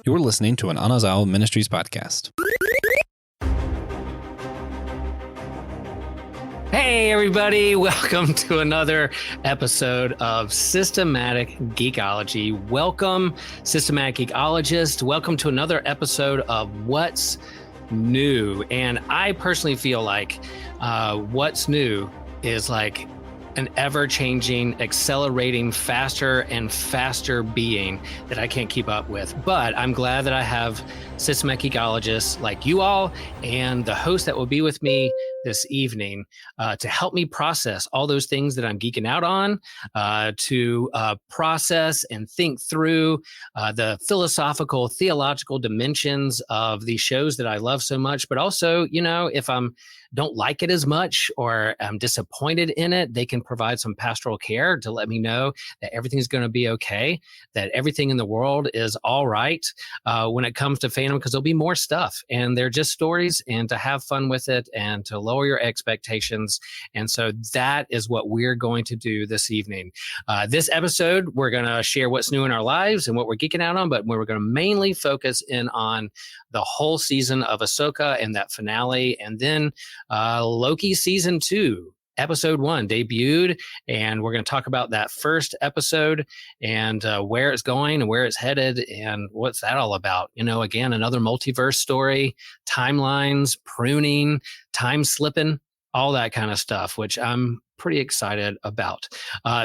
You're listening to an Anazao Ministries podcast. Hey, everybody. Welcome to another episode of Systematic Geekology. Welcome, Systematic Geekologist. Welcome to another episode of What's New. And I personally feel like what's new is like an ever-changing, accelerating, faster and faster being that I can't keep up with. But I'm glad that I have systematic geekologists like you all and the host that will be with me this evening to help me process all those things that I'm geeking out on, to process and think through the philosophical, theological dimensions of these shows that I love so much. But also, you know, if I'm don't like it as much or I'm disappointed in it, they can provide some pastoral care to let me know that everything's going to be okay, that everything in the world is all right when it comes to fandom, because there'll be more stuff and they're just stories, and to have fun with it and to lower your expectations. And so that is what we're going to do this evening. This episode, we're going to share what's new in our lives and what we're geeking out on, but we're going to mainly focus in on the whole season of Ahsoka and that finale, and then Loki season 2, episode 1 debuted, and we're going to talk about that first episode and where it's going and where it's headed and what's that all about. You know, again, another multiverse story, timelines, pruning, time slipping, all that kind of stuff, which I'm pretty excited about.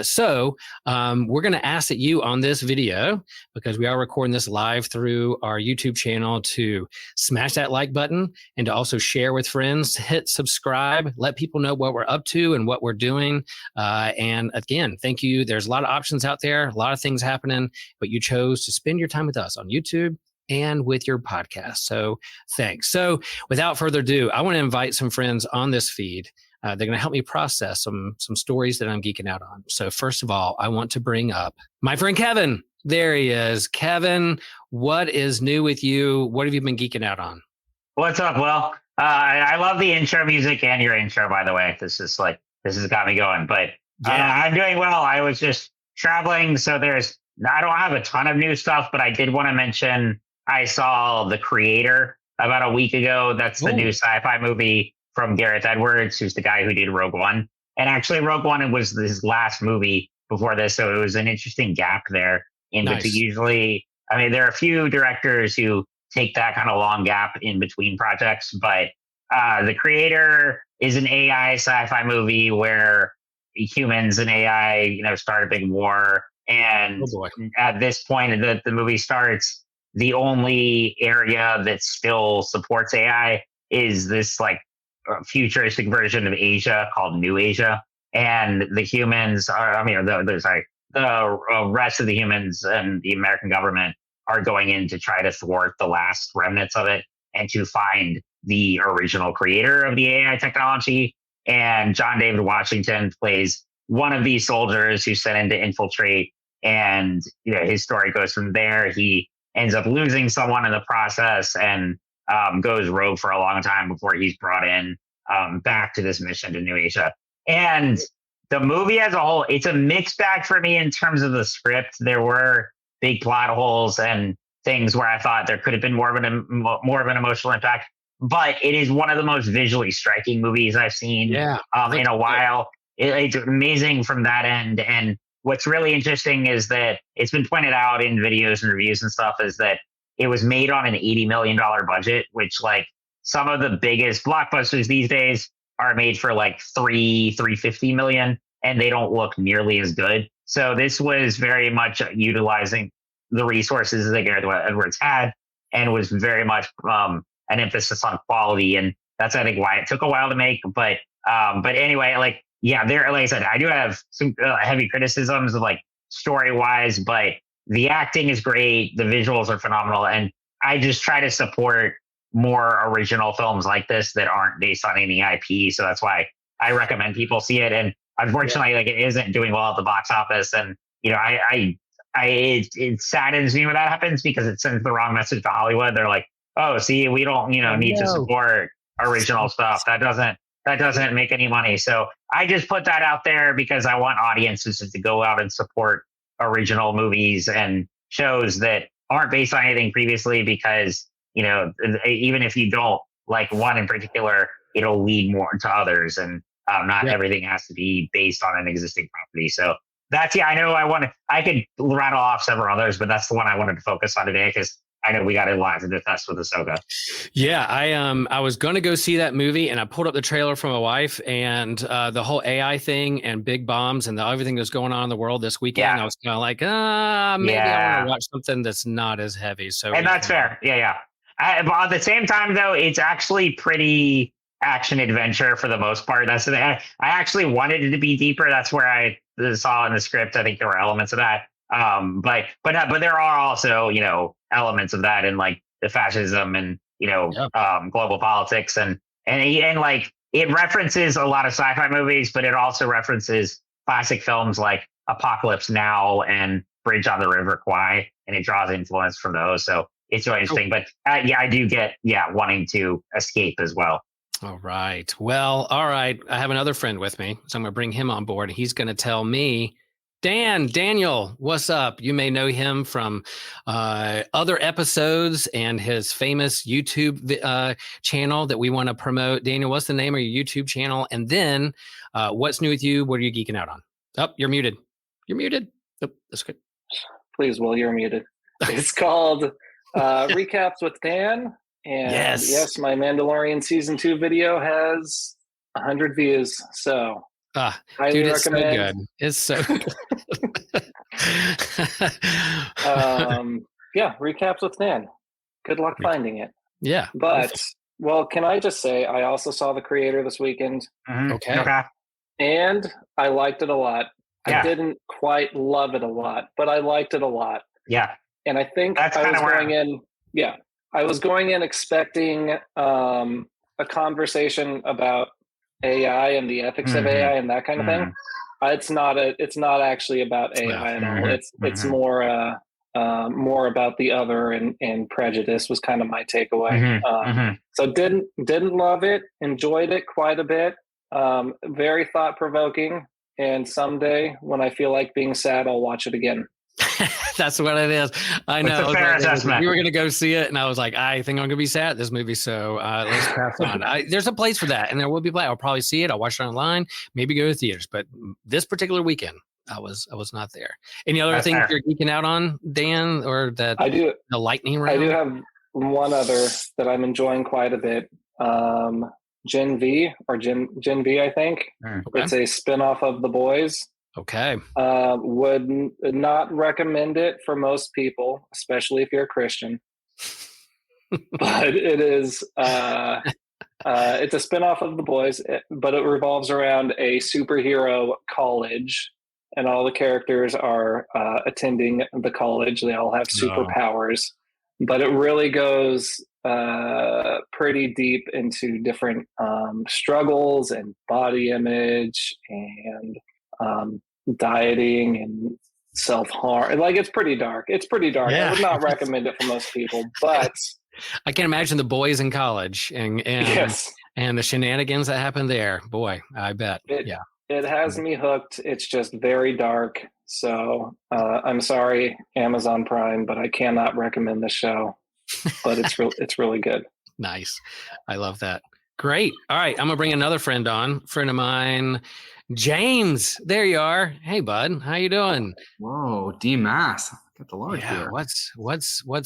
So we're going to ask that you on this video, because we are recording this live through our YouTube channel, to smash that like button and to also share with friends, hit subscribe, let people know what we're up to and what we're doing. And again, thank you. There's a lot of options out there, a lot of things happening, but you chose to spend your time with us on YouTube and with your podcast. So thanks. So without further ado, I want to invite some friends on this feed. They're going to help me process some stories that I'm geeking out on. So first of all, I want to bring up my friend Kevin. There he is. Kevin, what is new with you? What have you been geeking out on? What's up, Will? I love the intro music and your intro, by the way. This has got me going. But I'm doing well. I was just traveling, so I don't have a ton of new stuff, but I did want to mention I saw The Creator about a week ago. That's the new sci-fi movie from Gareth Edwards, who's the guy who did Rogue One. And actually, Rogue One was his last movie before this, so it was an interesting gap there. But usually, I mean, there are a few directors who take that kind of long gap in between projects, but The Creator is an AI sci-fi movie where humans and AI, start a big war. And at this point, the movie starts, the only area that still supports AI is this futuristic version of Asia called New Asia, and the humans the rest of the humans and the American government are going in to try to thwart the last remnants of it and to find the original creator of the AI technology. And John David Washington plays one of these soldiers who's sent in to infiltrate, and his story goes from there. He ends up losing someone in the process and goes rogue for a long time before he's brought in back to this mission to New Asia. And the movie as a whole, it's a mixed bag for me in terms of the script. There were big plot holes and things where I thought there could have been more of an emotional impact. But it is one of the most visually striking movies I've seen in a while. It's amazing from that end. And what's really interesting is that it's been pointed out in videos and reviews and stuff, is that it was made on an $80 million budget, which some of the biggest blockbusters these days are made for $350 million, and they don't look nearly as good. So this was very much utilizing the resources that Gareth Edwards had, and was very much an emphasis on quality. And that's, I think, why it took a while to make. But anyway, like I said, I do have some heavy criticisms of story wise, but the acting is great. The visuals are phenomenal. And I just try to support more original films like this that aren't based on any IP. So that's why I recommend people see it. And unfortunately, it isn't doing well at the box office. And, it saddens me when that happens, because it sends the wrong message to Hollywood. They're like, oh, see, we don't, need to support original stuff. That doesn't make any money. So I just put that out there because I want audiences to go out and support original movies and shows that aren't based on anything previously because, even if you don't like one in particular, it'll lead more to others. And not everything has to be based on an existing property. So that's, I know I could rattle off several others, but that's the one I wanted to focus on today because I know we got a lot to discuss with Ahsoka. Yeah, I was going to go see that movie, and I pulled up the trailer for my wife, and the whole AI thing and big bombs and everything that's going on in the world this weekend. I was kind of like, maybe I want to watch something that's not as heavy. So, and that's fair. Yeah. But at the same time, though, it's actually pretty action adventure for the most part. That's the thing. I actually wanted it to be deeper. That's where I saw in the script. I think there were elements of that. But there are also, elements of that in like the fascism and, global politics and like it references a lot of sci-fi movies, but it also references classic films like Apocalypse Now and Bridge on the River Kwai, and it draws influence from those. So it's really interesting. But I do get, wanting to escape as well. All right. Well, all right. I have another friend with me, so I'm going to bring him on board. He's going to tell me, Daniel, what's up? You may know him from other episodes and his famous YouTube channel that we want to promote. Daniel, what's the name of your YouTube channel? And then what's new with you? What are you geeking out on? Oh, you're muted. You're muted. Oh, that's good. Please, Will, you're muted. It's called Recaps with Dan. And yes, my Mandalorian season 2 video has 100 views. So highly recommend. It's so good. Recaps with Dan. Good luck finding it. Yeah. But can I just say I also saw The Creator this weekend. Mm-hmm. Okay. And I liked it a lot. Yeah. I didn't quite love it a lot, but I liked it a lot. Yeah. And I think I was going in expecting a conversation about AI and the ethics of AI and that kind of thing. It's not actually about AI at all. It's more about the other and prejudice was kind of my takeaway. So didn't love it, enjoyed it quite a bit. Very thought provoking. And someday when I feel like being sad, I'll watch it again. That's what it is. I know. It's a fair assessment. We were going to go see it, and I was like, I think I'm going to be sad at this movie, so let's pass on. There's a place for that, and there will be. I'll probably see it. I'll watch it online, maybe go to theaters. But this particular weekend, I was not there. Any other things you're geeking out on, Dan, or that I do the lightning round? I do have one other that I'm enjoying quite a bit. Gen V, I think. Okay. It's a spinoff of The Boys. Okay. Would not recommend it for most people, especially if you're a Christian. But it is it's a spinoff of The Boys, but it revolves around a superhero college, and all the characters are attending the college. They all have superpowers, but it really goes pretty deep into different struggles and body image and dieting and self-harm. Like it's pretty dark. I would not recommend it for most people, but I can imagine the boys in college and the shenanigans that happen there. Boy, I bet. It has me hooked. It's just very dark. So I'm sorry, Amazon Prime, but I cannot recommend this show. But it's really good. Nice. I love that. Great. All right. I'm going to bring another friend on. Friend of mine, James. There you are. Hey, bud. How you doing? Whoa, D-Mass. Got the large here. What's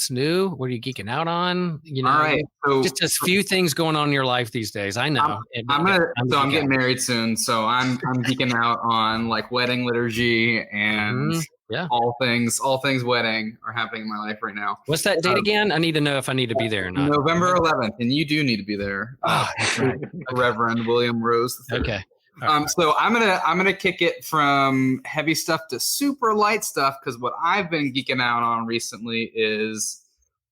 new? What are you geeking out on? All right. So just a few things going on in your life these days. I know. I'm getting married soon, so I'm geeking out on like wedding liturgy and all things wedding are happening in my life right now. What's that date again? I need to know if I need to be there or not. November 11th, and you do need to be there. That's right. Reverend William Rose III. Okay. So I'm gonna kick it from heavy stuff to super light stuff because what I've been geeking out on recently is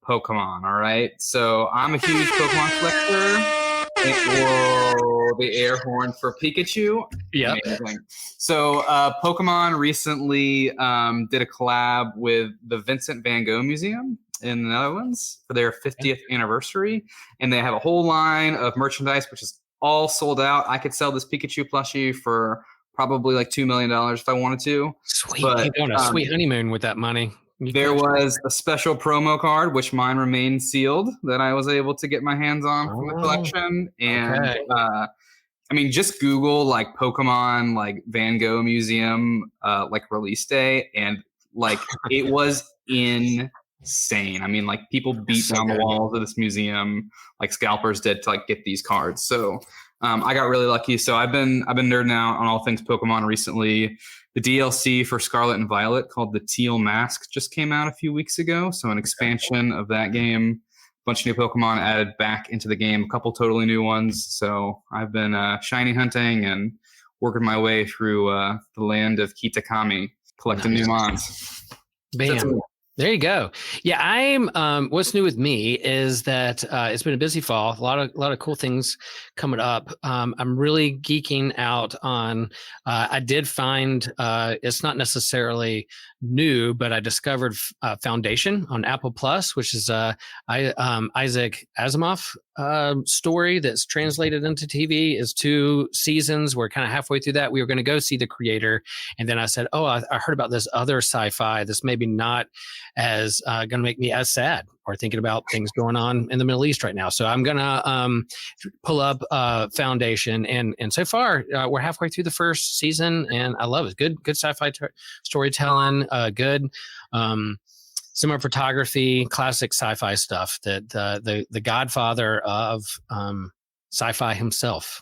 Pokemon. All right, so I'm a huge Pokemon collector. Whoa, the air horn for Pikachu. Yeah. So Pokemon recently did a collab with the Vincent van Gogh Museum in the Netherlands for their 50th anniversary, and they have a whole line of merchandise which is all sold out. I could sell this Pikachu plushie for probably like $2 million if I wanted to. Sweet. You're doing a sweet honeymoon with that money. There was a special promo card, which mine remained sealed, that I was able to get my hands on from the collection. And I mean, just Google like Pokemon, like Van Gogh Museum, like release day, and like it was insane. I mean, like people beat down the walls of this museum, like scalpers did, to like get these cards. So I got really lucky. So I've been nerding out on all things Pokemon recently. The DLC for Scarlet and Violet called the Teal Mask just came out a few weeks ago. So an expansion of that game. Bunch of new Pokemon added back into the game, a couple totally new ones. So I've been shiny hunting and working my way through the land of Kitakami, collecting new mons. Bam. There you go. Yeah, I'm. What's new with me is that it's been a busy fall. A lot of cool things coming up. I'm really geeking out on. I did find it's not necessarily new, but I discovered Foundation on Apple Plus, which is Isaac Asimov story that's translated into TV. Is 2 seasons. We're kind of halfway through that. We were going to go see the creator, and then I said, "Oh, I heard about this other sci-fi. This maybe not as going to make me as sad or thinking about things going on in the Middle East right now." So I'm going to pull up Foundation. And so far, we're halfway through the first season, and I love it. Good sci-fi storytelling, good cinematography, classic sci-fi stuff that the godfather of sci-fi himself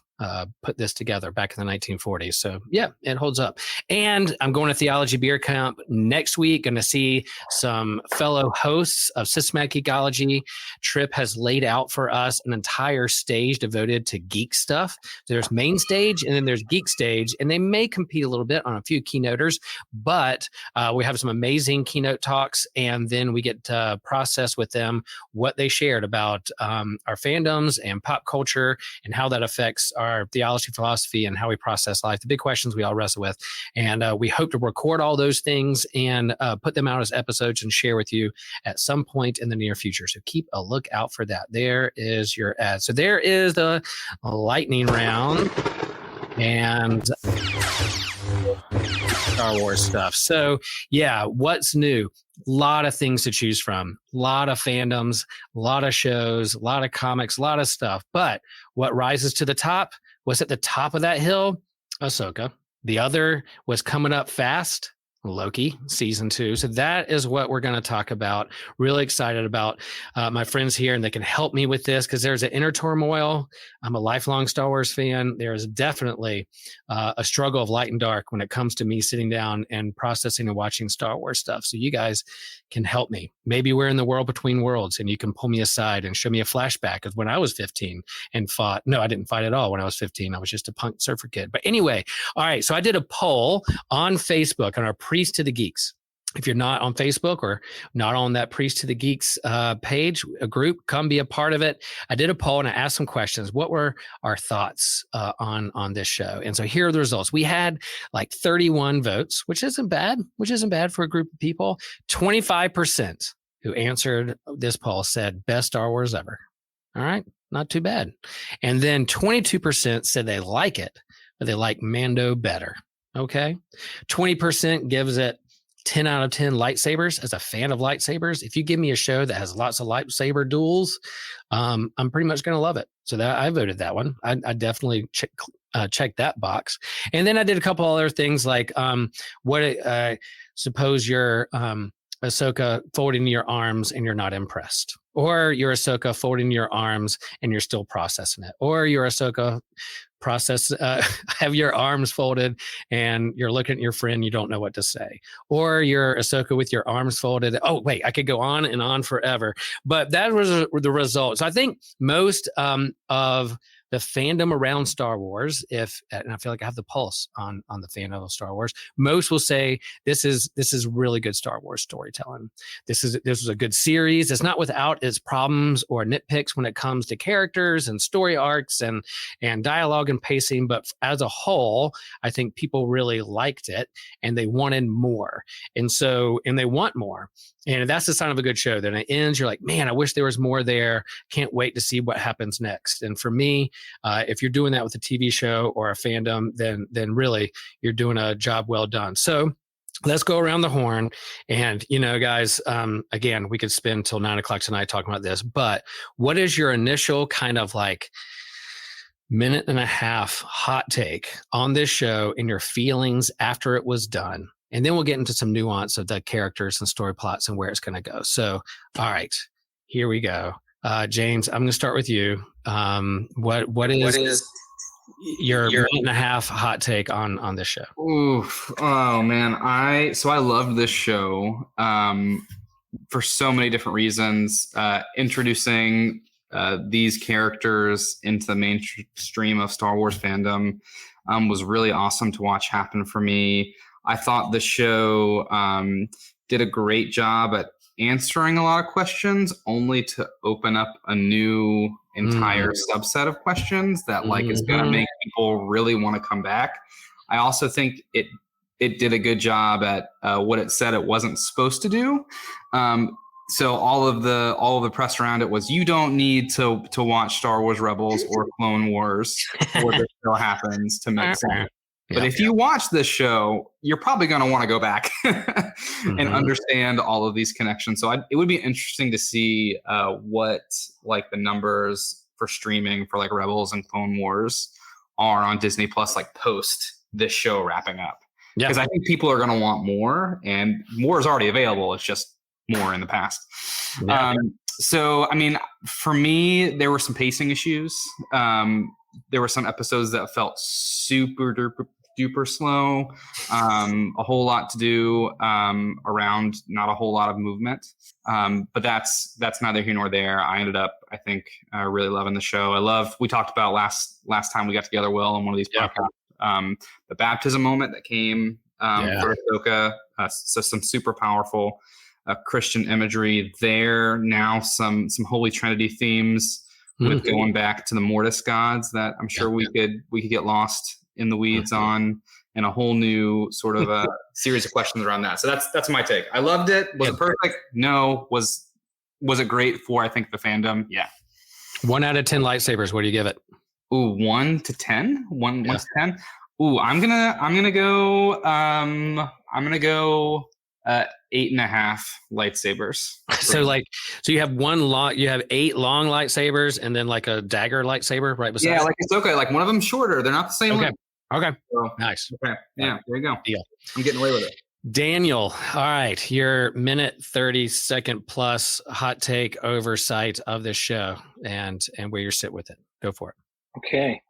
put this together back in the 1940s. So yeah, it holds up. And I'm going to Theology Beer Camp next week. Going to see some fellow hosts of Systematic Geekology. Trip has laid out for us an entire stage devoted to geek stuff. There's main stage and then there's geek stage, and they may compete a little bit on a few keynoters, but we have some amazing keynote talks, and then we get to process with them what they shared about our fandoms and pop culture and how that affects our theology, philosophy, and how we process life, the big questions we all wrestle with. And we hope to record all those things and put them out as episodes and share with you at some point in the near future. So keep a look out for that. There is your ad. So there is the lightning round and Star Wars stuff. So yeah, what's new? A lot of things to choose from, a lot of fandoms, a lot of shows, a lot of comics, a lot of stuff. But what rises to the top? What's at the top of that hill? Ahsoka. The other was coming up fast, Loki season 2. So that is what we're going to talk about. Really excited about my friends here, and they can help me with this because there's an inner turmoil. I'm a lifelong Star Wars fan. There is definitely a struggle of light and dark when it comes to me sitting down and processing and watching Star Wars stuff. So you guys can help me. Maybe we're in the world between worlds and you can pull me aside and show me a flashback of when I was 15 and fought. No, I didn't fight at all when I was 15. I was just a punk surfer kid. But anyway, all right. So I did a poll on Facebook on our Priest to the Geeks. If you're not on Facebook or not on that Priest to the Geeks page, a group, come be a part of it. I did a poll and I asked some questions. What were our thoughts on this show? And so here are the results. We had like 31 votes, which isn't bad for a group of people. 25% who answered this poll said best Star Wars ever. All right, not too bad. And then 22% said they like it, but they like Mando better. Okay. 20% gives it 10 out of 10 lightsabers. As a fan of lightsabers, if you give me a show that has lots of lightsaber duels, I'm pretty much going to love it. So that I voted that one. I definitely checked that box. And then I did a couple other things like suppose you're Ahsoka folding your arms and you're not impressed. Or you're Ahsoka folding your arms and you're still processing it. Or you're Ahsoka have your arms folded and you're looking at your friend, you don't know what to say. Or you're Ahsoka with your arms folded. Oh, wait, I could go on and on forever. But that was the result. So I think most of the fandom around Star Wars, and I feel like I have the pulse on the fandom of Star Wars, most will say this is really good Star Wars storytelling. This was a good series. It's not without its problems or nitpicks when it comes to characters and story arcs and dialogue and pacing, but as a whole, I think people really liked it and they wanted more. And they want more. And that's the sign of a good show. Then it ends, you're like, man, I wish there was more there. Can't wait to see what happens next. And for me, if you're doing that with a TV show or a fandom, then really you're doing a job well done. So let's go around the horn. And, guys, again, we could spend till 9:00 tonight talking about this, but what is your initial kind of like minute and a half hot take on this show and your feelings after it was done? And then we'll get into some nuance of the characters and story plots and where it's going to go. So, all right, here we go. James, I'm going to start with you. What is your minute and a half hot take on this show? Oof. Oh man. I loved this show for so many different reasons. Introducing these characters into the mainstream of Star Wars fandom was really awesome to watch happen for me. I thought the show did a great job at answering a lot of questions, only to open up a new entire subset of questions that is going to make people really want to come back. I also think it did a good job at what it said it wasn't supposed to do. So all of the press around it was, you don't need to watch Star Wars Rebels or Clone Wars before this show happens to make sense. But if you watch this show, you're probably going to want to go back and understand all of these connections. So it would be interesting to see what like the numbers for streaming for like Rebels and Clone Wars are on Disney Plus, like post this show wrapping up. Because I think people are going to want more, and more is already available. It's just more in the past. So, I mean, for me, there were some pacing issues. There were some episodes that felt super duper slow. A whole lot to do around not a whole lot of movement. But that's neither here nor there. I ended up, I think, really loving the show. We talked about last time we got together, Will, on one of these podcasts, the baptism moment that came for Ahsoka. So some super powerful Christian imagery there. Now some Holy Trinity themes with going back to the Mortis gods that I'm sure we could get lost in the weeds on, and a whole new sort of a series of questions around that. So that's my take. I loved it. Was it perfect? No. Was it great for, I think, the fandom? Yeah. 1 out of 10 lightsabers. What do you give it? Ooh, 1 to 10. 1 to 10. Ooh, I'm gonna go 8.5 lightsabers. So you have you have 8 long lightsabers and then like a dagger lightsaber right beside. Yeah, like it's okay. Like one of them shorter. They're not the same. Okay. length. Okay. So, Nice. Okay. Yeah. There you go. Deal. I'm getting away with it. Daniel, all right, your minute 30-second plus hot take oversight of this show and where you sit with it. Go for it. Okay.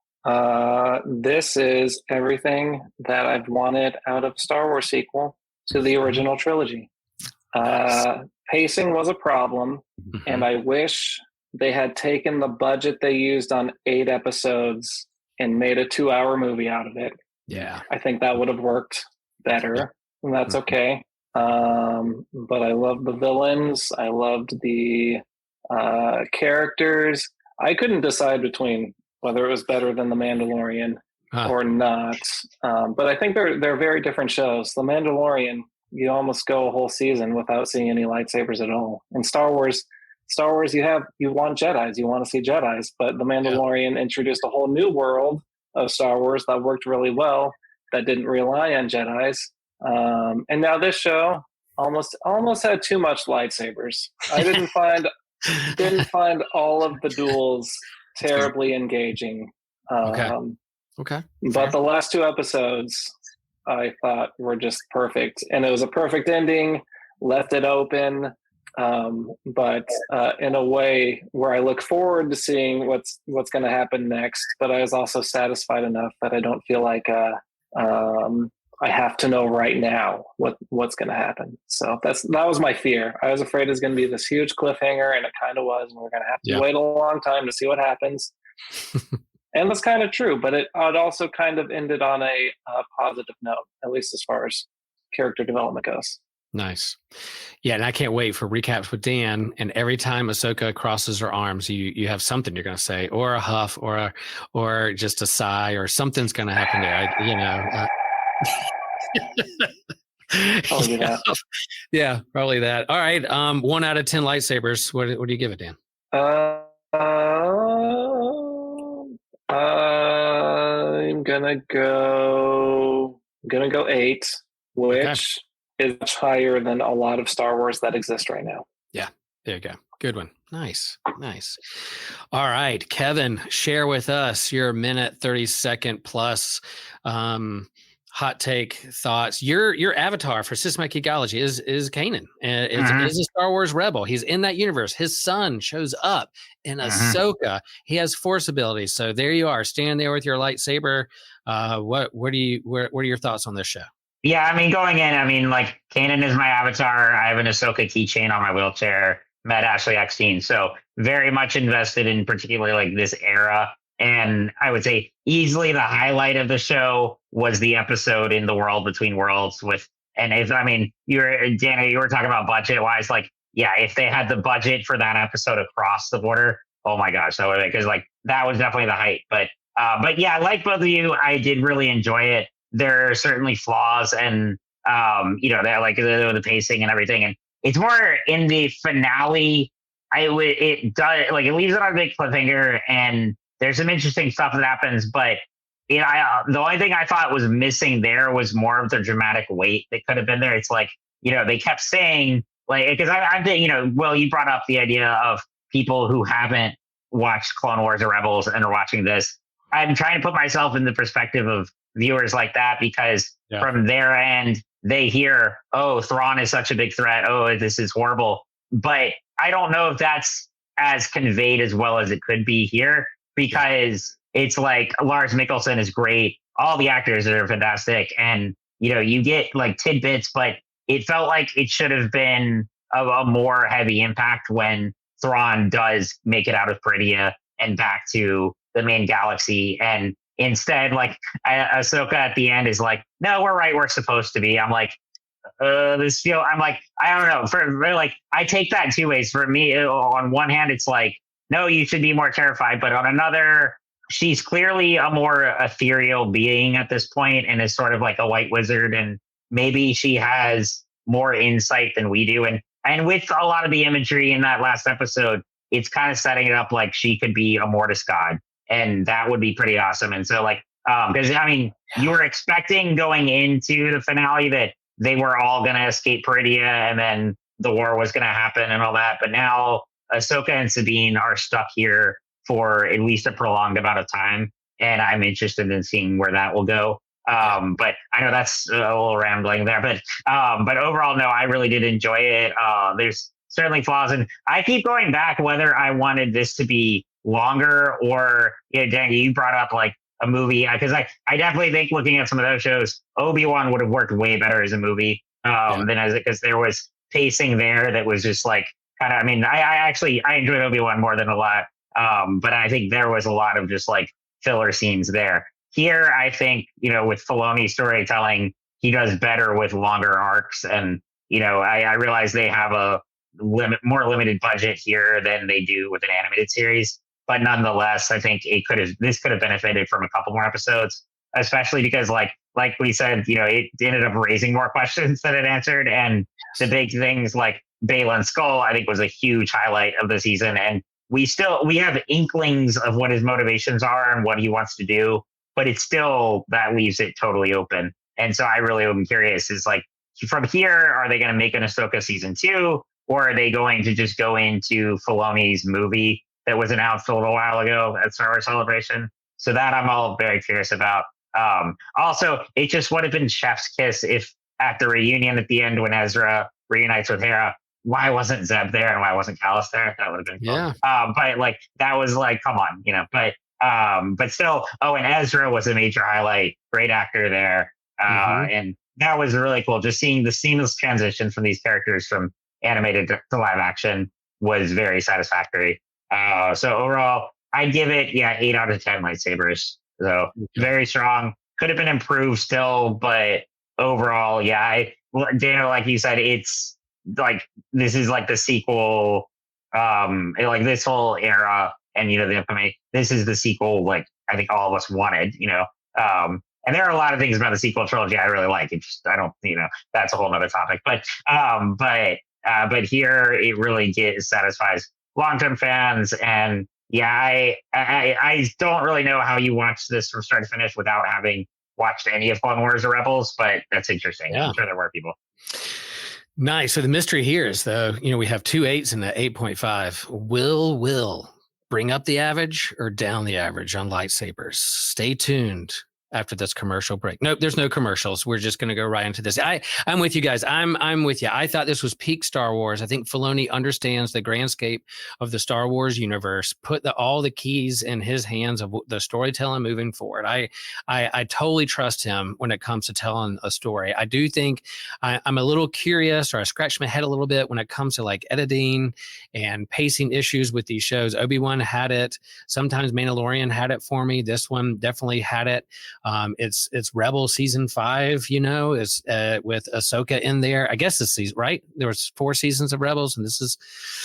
This is everything that I've wanted out of a Star Wars sequel to the original trilogy. Pacing was a problem, and I wish they had taken the budget they used on 8 episodes and made a 2-hour movie out of it. Yeah. I think that would have worked better, and that's okay. But I loved the villains. I loved the characters. I couldn't decide between whether it was better than The Mandalorian or not. But I think they're very different shows. The Mandalorian, you almost go a whole season without seeing any lightsabers at all. In Star Wars, you want Jedis, you want to see Jedis, but The Mandalorian introduced a whole new world of Star Wars that worked really well, that didn't rely on Jedis. And now this show almost had too much lightsabers. I didn't find all of the duels terribly engaging. Okay. But the last 2 episodes I thought were just perfect, and it was a perfect ending, left it open, but in a way where I look forward to seeing what's going to happen next, but I was also satisfied enough that I don't feel like I have to know right now what's going to happen. So that was my fear. I was afraid it was going to be this huge cliffhanger, and it kind of was, and we're going to have to wait a long time to see what happens. And that's kind of true, but it also kind of ended on a positive note, at least as far as character development goes. Nice. Yeah, and I can't wait for recaps with Dan. And every time Ahsoka crosses her arms, you have something you're going to say, or a huff, or just a sigh, or something's going to happen there. Probably that. Yeah, probably that. All right. 1 out of 10 lightsabers. What do you give it, Dan? I'm gonna go 8, which is much higher than a lot of Star Wars that exist right now. Yeah, there you go. Good one. Nice. All right, Kevin, share with us your minute 30-second plus hot take thoughts. Your avatar for systematic ecology is Kanan, and is a Star Wars rebel. He's in that universe. His son shows up in Ahsoka. He has force abilities. So there you are, standing there with your lightsaber. What are your thoughts on this show? Yeah, I mean, going in, I mean, like, Kanan is my avatar. I have an Ahsoka keychain on my wheelchair. Met Ashley Eckstein, so very much invested in particularly like this era. And I would say easily the highlight of the show was the episode in the World Between Worlds with. And if I mean, Dana, you were talking about budget wise, like, yeah, if they had the budget for that episode across the border, oh my gosh, that would, because like that was definitely the height. But yeah, like both of you, I did really enjoy it. There are certainly flaws, and that like the pacing and everything, and it's more in the finale. It does, like, it leaves it on a big cliffhanger, and there's some interesting stuff that happens. But the only thing I thought was missing there was more of the dramatic weight that could have been there. It's like, they kept saying, like, because I'm thinking, Will, you brought up the idea of people who haven't watched Clone Wars or Rebels and are watching this. I'm trying to put myself in the perspective of viewers like that, because from their end, they hear, oh, Thrawn is such a big threat. Oh, this is horrible. But I don't know if that's as conveyed as well as it could be here, because it's like Lars Mikkelsen is great. All the actors are fantastic. And, you get like tidbits, but it felt like it should have been a more heavy impact when Thrawn does make it out of Peridia and back to the main galaxy. And instead, like, Ahsoka at the end is like, no, we're right. We're supposed to be. I'm like, I'm like, I don't know. For like, I take that two ways. For me, on one hand, it's like, no, you should be more terrified. But on another, she's clearly a more ethereal being at this point and is sort of like a white wizard. And maybe she has more insight than we do. And with a lot of the imagery in that last episode, it's kind of setting it up like she could be a Mortis god. And that would be pretty awesome. And so, like, because I mean, you were expecting going into the finale that they were all going to escape Peridia and then the war was going to happen and all that. But now Ahsoka and Sabine are stuck here for at least a prolonged amount of time. And I'm interested in seeing where that will go. But I know that's a little rambling there. But overall, no, I really did enjoy it. There's certainly flaws. And I keep going back whether I wanted this to be longer or, Danny, you brought up like a movie, because I definitely think looking at some of those shows, Obi-Wan would have worked way better as a movie than as it, because there was pacing there that was just like kind of, I mean, I enjoyed Obi-Wan more than a lot, but I think there was a lot of just like filler scenes there. Here, I think, with Filoni's storytelling, he does better with longer arcs, and I realize they have a more limited budget here than they do with an animated series. But nonetheless, I think this could have benefited from a couple more episodes, especially because like we said, it ended up raising more questions than it answered. And the big things like Baylan Skull, I think, was a huge highlight of the season. And we have inklings of what his motivations are and what he wants to do, but it's still, that leaves it totally open. And so I really am curious, is like, from here, are they going to make an Ahsoka season 2, or are they going to just go into Filoni's movie that was announced a little while ago at Star Wars Celebration? So that I'm all very curious about. Also, it just would have been chef's kiss if at the reunion at the end when Ezra reunites with Hera, why wasn't Zeb there and why wasn't Callus there? That would have been cool. Yeah. But like, that was like, come on, but still, and Ezra was a major highlight. Great actor there. And that was really cool. Just seeing the seamless transition from these characters from animated to live action was very satisfactory. So overall, I give it, 8 out of 10 lightsabers. So very strong. Could have been improved still, but overall, Daniel, like you said, it's like, this is like the sequel, like this whole era, and the infamy. This is the sequel, like I think all of us wanted, and there are a lot of things about the sequel trilogy I really like. It's just, I don't, that's a whole nother topic. But here it really satisfies long-term fans. And I don't really know how you watch this from start to finish without having watched any of Clone Wars or Rebels, but that's interesting. Yeah. I'm sure there were people. Nice. So the mystery here is, though, we have 2 8s and an 8.5. Will bring up the average or down the average on lightsabers? Stay tuned after this commercial break. Nope, there's no commercials. We're just going to go right into this. I'm with you guys. I'm with you. I thought this was peak Star Wars. I think Filoni understands the grandscape of the Star Wars universe, put all the keys in his hands of the storytelling moving forward. I totally trust him when it comes to telling a story. I do think I'm a little curious, or I scratch my head a little bit when it comes to like editing and pacing issues with these shows. Obi-Wan had it. Sometimes Mandalorian had it for me. This one definitely had it. It's Rebel season 5, is with Ahsoka in there. I guess this season, right? There was 4 seasons of Rebels, and this is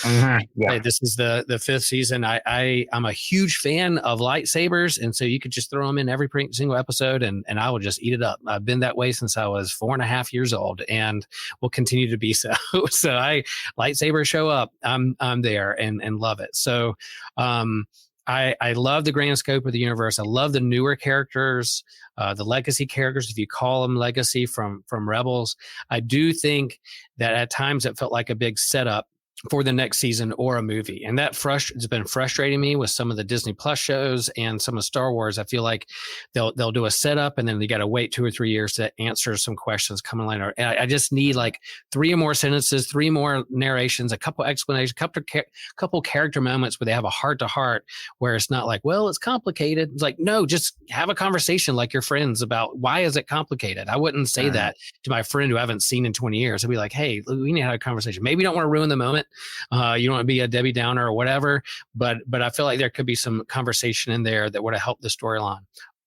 this is the 5th season. I'm a huge fan of lightsabers, and so you could just throw them in every single episode, and I will just eat it up. I've been that way since I was 4.5 years old, and will continue to be so. So lightsabers show up, I'm there and love it. So I love the grand scope of the universe. I love the newer characters, the legacy characters, if you call them legacy from Rebels. I do think that at times it felt like a big setup for the next season or a movie. And that it's been frustrating me with some of the Disney Plus shows and some of Star Wars. I feel like they'll do a setup and then they got to wait 2 or 3 years to answer some questions coming later. And I just need like 3 or more sentences, 3 more narrations, a couple explanations, couple character moments where they have a heart to heart, where it's not like, well, it's complicated. It's like, no, just have a conversation like your friends about why is it complicated. I wouldn't say that to my friend who I haven't seen in 20 years. I'd be like, hey, we need to have a conversation. Maybe you don't want to ruin the moment. You don't want to be a Debbie Downer or whatever, but I feel like there could be some conversation in there that would have helped the storyline.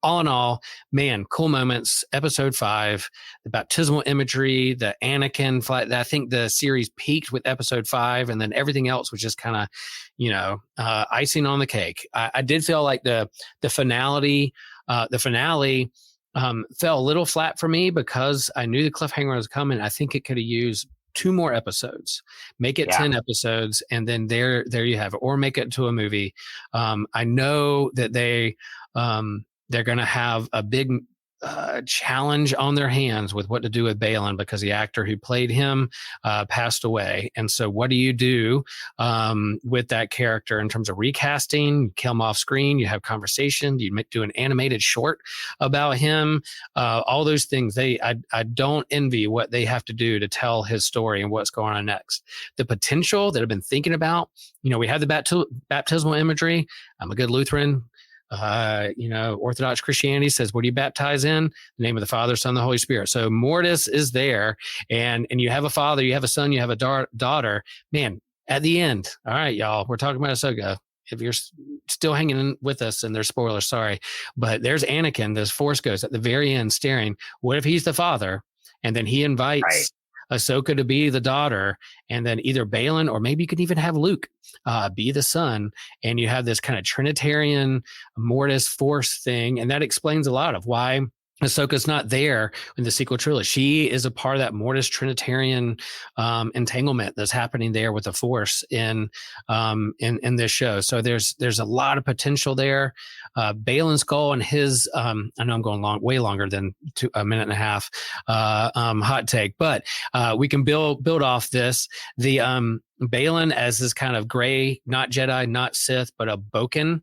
All in all, man, cool moments. Episode 5, the baptismal imagery, the Anakin flight. I think the series peaked with episode 5, and then everything else was just kind of, icing on the cake. I did feel like the finale fell a little flat for me because I knew the cliffhanger was coming. I think it could have used 2 more episodes, make it 10 episodes, and then there you have it, or make it to a movie. I know that they're going to have a big challenge on their hands with what to do with Balin, because the actor who played him passed away. And so what do you do with that character in terms of recasting? You kill him off screen, you have conversation, you do an animated short about him, all those things. I don't envy what they have to do to tell his story and what's going on next. The potential that I've been thinking about, we have the baptismal imagery. I'm a good Lutheran. Orthodox Christianity says, what do you baptize in? The name of the Father, Son, the Holy Spirit. So Mortis is there, and you have a father, you have a son, you have a daughter. Man, at the end, all right, y'all, we're talking about Ahsoka. If you're still hanging in with us, and there's spoilers, sorry, but there's Anakin, this Force Ghost at the very end staring. What if he's the father, and then he invites Ahsoka to be the daughter, and then either Balin, or maybe you could even have Luke be the son, and you have this kind of Trinitarian Mortis Force thing, and that explains a lot of why Ahsoka's not there in the sequel trilogy. She is a part of that Mortis Trinitarian entanglement that's happening there with the Force in this show. So there's a lot of potential there. Balin Skull and his I know I'm going way longer than a minute and a half hot take, but we can build off this. The Balin as this kind of gray, not Jedi, not Sith, but a Boken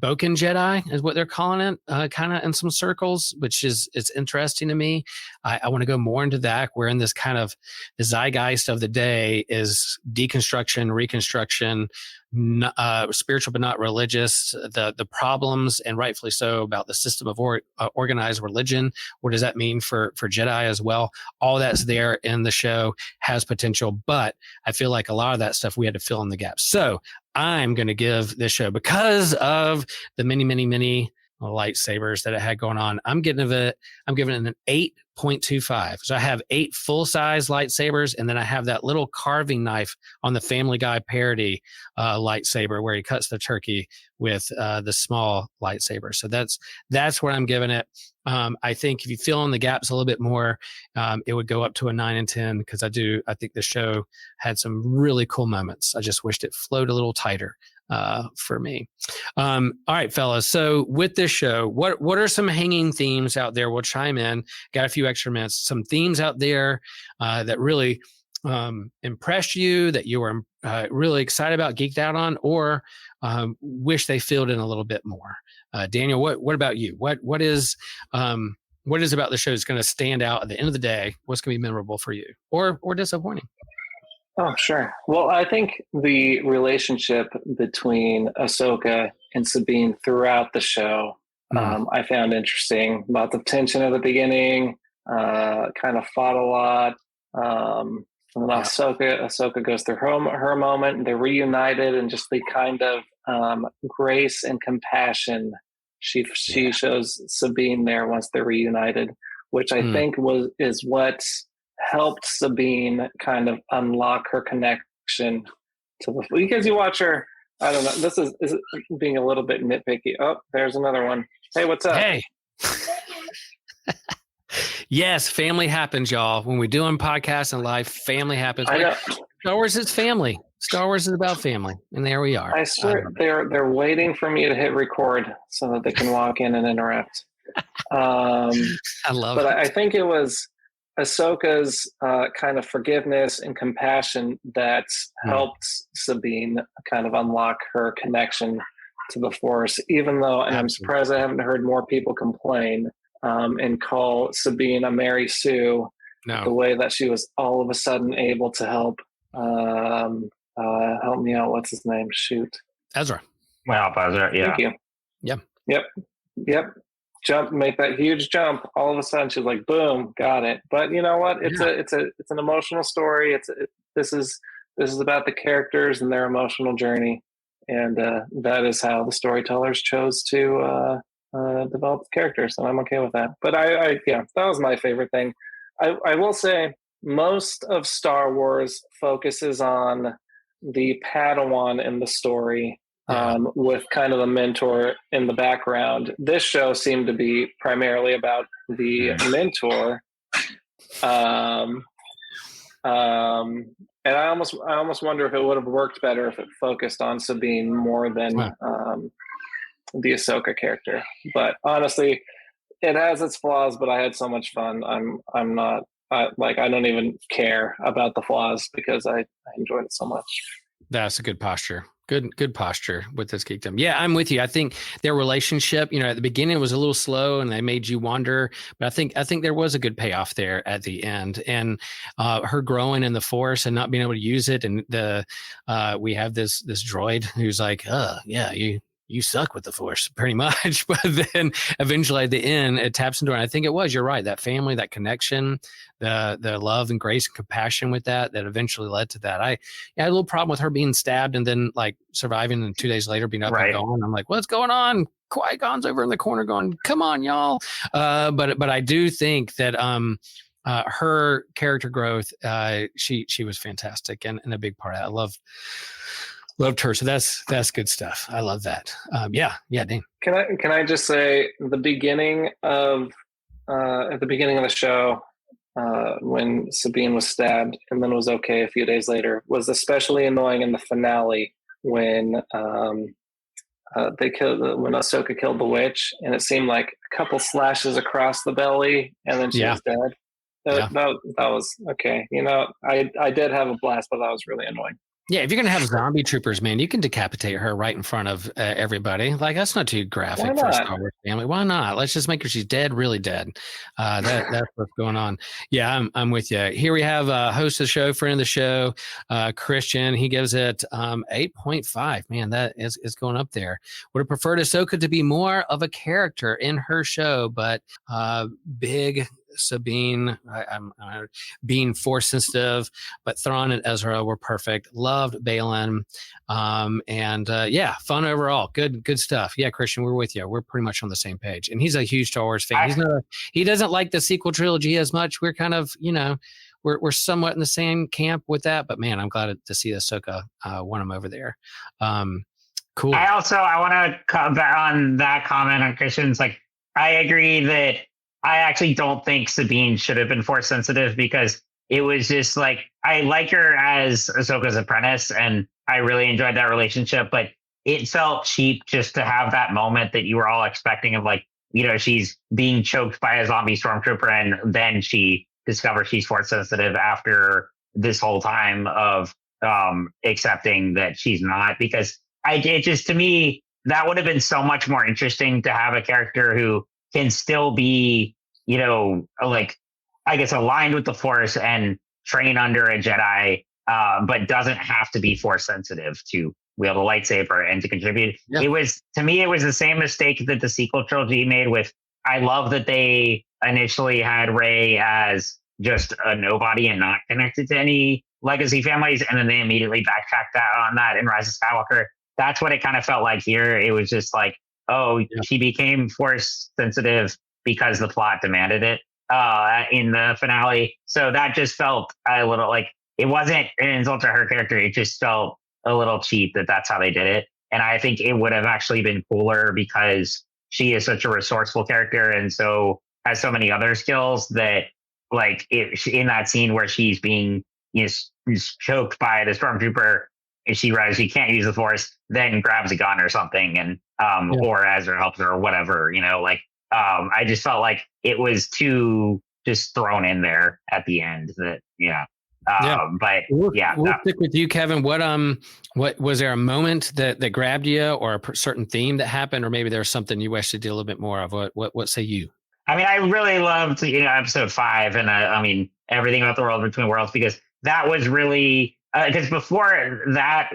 Jedi is what they're calling it, kind of in some circles, which it's interesting to me. I want to go more into that. We're in this kind of the zeitgeist of the day is deconstruction, reconstruction, spiritual but not religious, the problems, and rightfully so, about the system of organized religion. What does that mean for Jedi as well? All that's there in the show, has potential, but I feel like a lot of that stuff we had to fill in the gaps. So I'm going to give this show, because of the many lightsabers that it had going on, I'm giving it an 8.25. So I have 8 full-size lightsabers, and then I have that little carving knife on the Family Guy parody lightsaber where he cuts the turkey with the small lightsaber. So that's what I'm giving it. I think if you fill in the gaps a little bit more, it would go up to a 9 and 10, because I think the show had some really cool moments. I just wished it flowed a little tighter. for me. All right, fellas. So with this show, what are some hanging themes out there? We'll chime in. Got a few extra minutes. Some themes out there that really impressed you, that you were really excited about, geeked out on, or wish they filled in a little bit more. Daniel, what about you? What is about the show that's going to stand out at the end of the day? What's going to be memorable for you, or disappointing? Oh, sure. Well, I think the relationship between Ahsoka and Sabine throughout the show, I found interesting. Lots of tension at the beginning, kind of fought a lot. And then Ahsoka goes through her moment. They're reunited, and just the kind of grace and compassion she shows Sabine there once they're reunited, which I think is what helped Sabine kind of unlock her connection to the, because you watch her. I don't know. This is being a little bit nitpicky. Oh, there's another one. Hey, what's up? Hey. Yes, family happens, y'all. When we're doing podcasts and live, family happens. I know. Star Wars is family. Star Wars is about family, and there we are. I swear they're waiting for me to hit record so that they can walk in and interrupt. I love it. But I think it was Ahsoka's kind of forgiveness and compassion that helped Sabine kind of unlock her connection to the Force, even though, and I'm surprised I haven't heard more people complain and call Sabine a Mary Sue, the way that she was all of a sudden able to help me out. What's his name? Shoot. Ezra. Well, Ezra, yeah. Thank you. Yep. Jump, make that huge jump. All of a sudden, she's like, "Boom, got it." But you know what? It's an emotional story. This is about the characters and their emotional journey, and that is how the storytellers chose to develop the characters, and I'm okay with that. But that was my favorite thing. I will say most of Star Wars focuses on the Padawan in the story. With kind of a mentor in the background. This show seemed to be primarily about the mentor. And I almost wonder if it would have worked better if it focused on Sabine more than the Ahsoka character. But honestly, it has its flaws, but I had so much fun. I don't even care about the flaws because I enjoyed it so much. That's a good posture. Good posture with this geekdom. Yeah, I'm with you. I think their relationship, at the beginning it was a little slow and they made you wonder, but I think there was a good payoff there at the end. And her growing in the Force and not being able to use it, and we have this droid who's like, you suck with the Force pretty much. But then eventually at the end it taps into it. And I think you're right, that family, that connection, the love and grace and compassion with that eventually led to that. I had a little problem with her being stabbed and then like surviving and 2 days later being up and going. I'm like, what's going on? Qui-Gon's over in the corner going, come on, y'all. But I do think that her character growth, she was fantastic and a big part of that. I loved her. So that's good stuff. I love that. Dane. Can I just say at the beginning of the show, when Sabine was stabbed and then was okay a few days later, was especially annoying in the finale when when Ahsoka killed the witch, and it seemed like a couple slashes across the belly and then she was dead. That was okay. I did have a blast, but that was really annoying. Yeah, if you're gonna have zombie troopers, man, you can decapitate her right in front of everybody. Like, that's not too graphic for a Star Wars family. Why not? Let's just make her she's dead, really dead. That's what's going on. Yeah, I'm with you. Here we have host of the show, friend of the show, Christian. He gives it 8.5. Man, that is going up there. Would have preferred Ahsoka to be more of a character in her show, but big Sabine, I'm being Force sensitive, but Thrawn and Ezra were perfect. Loved Balin, and fun overall. Good stuff. Yeah, Christian, we're with you. We're pretty much on the same page. And he's a huge Star Wars fan. He doesn't like the sequel trilogy as much. We're kind of, we're somewhat in the same camp with that. But man, I'm glad to see Ahsoka won him over there. Cool. I want to come back on that comment on Christian's. Like, I agree that I actually don't think Sabine should have been Force sensitive, because it was just like, I like her as Ahsoka's apprentice and I really enjoyed that relationship, but it felt cheap just to have that moment that you were all expecting of like, she's being choked by a zombie stormtrooper, and then she discovers she's force sensitive after this whole time of accepting that she's not. Because it just, to me, that would have been so much more interesting to have a character who can still be, like, I guess, aligned with the Force and train under a Jedi, but doesn't have to be Force sensitive to wield a lightsaber and to contribute. Yeah. It was the same mistake that the sequel trilogy made with, I love that they initially had Rey as just a nobody and not connected to any legacy families, and then they immediately backtracked on that in Rise of Skywalker. That's what it kind of felt like here. It was just like, she became Force sensitive because the plot demanded it in the finale. So that just felt a little like, it wasn't an insult to her character. It just felt a little cheap that's how they did it. And I think it would have actually been cooler because she is such a resourceful character and so has so many other skills that, like, in that scene where she's being choked by the stormtrooper and she realizes she can't use the Force, then grabs a gun or something, and or Ezra helps her or whatever, I just felt like it was too just thrown in there at the end that, but we'll stick with you, Kevin. What was there a moment that grabbed you, or a certain theme that happened, or maybe there's something you wish to do a little bit more of? What say you? I mean, I really loved, episode 5 and I mean, everything about the world between worlds, because that was really, because before that,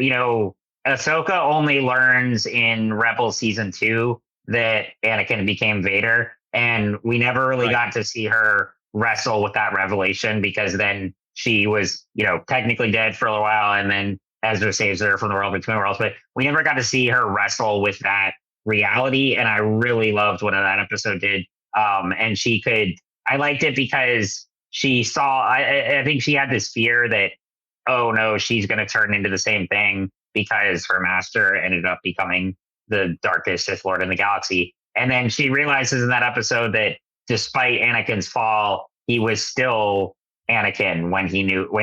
Ahsoka only learns in Rebels season 2 that Anakin became Vader. And we never really got to see her wrestle with that revelation, because then she was, technically dead for a little while, and then Ezra saves her from the world between worlds. But we never got to see her wrestle with that reality. And I really loved what that episode did. And I liked it because she saw, I think she had this fear that, oh no, she's going to turn into the same thing because her master ended up becoming the darkest Sith Lord in the galaxy. And then she realizes in that episode that despite Anakin's fall, he was still Anakin when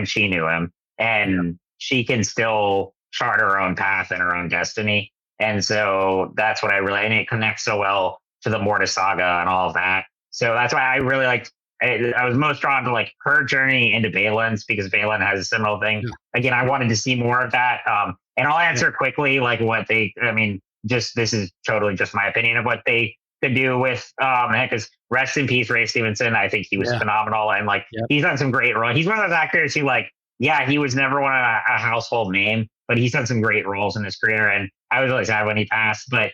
she knew him, and she can still chart her own path and her own destiny. And so that's what and it connects so well to the Mortis saga and all of that. So that's why I really liked, I was most drawn to like her journey into Balin's, because Balin has a similar thing. Again, I wanted to see more of that. And I'll answer quickly, like this is totally just my opinion of what they could do with, because rest in peace, Ray Stevenson. I think he was phenomenal. And he's done some great roles. He's one of those actors who he was never a household name, but he's done some great roles in his career. And I was really sad when he passed, but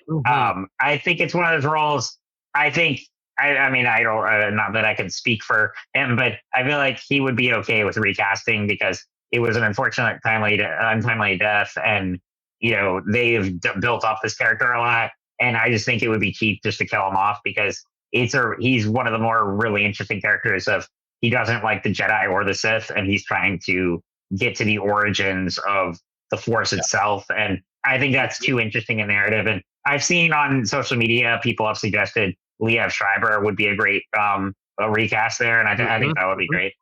I think it's one of those roles. I think, I mean, I don't, not that I can speak for him, but I feel like he would be okay with recasting, because it was an unfortunate, untimely death. And, they've built up this character a lot. And I just think it would be cheap just to kill him off, because he's one of the more really interesting characters of, he doesn't like the Jedi or the Sith, and he's trying to get to the origins of the Force itself. And I think that's too interesting a narrative. And I've seen on social media, people have suggested Liev Schreiber would be a great a recast there. And I think that would be great.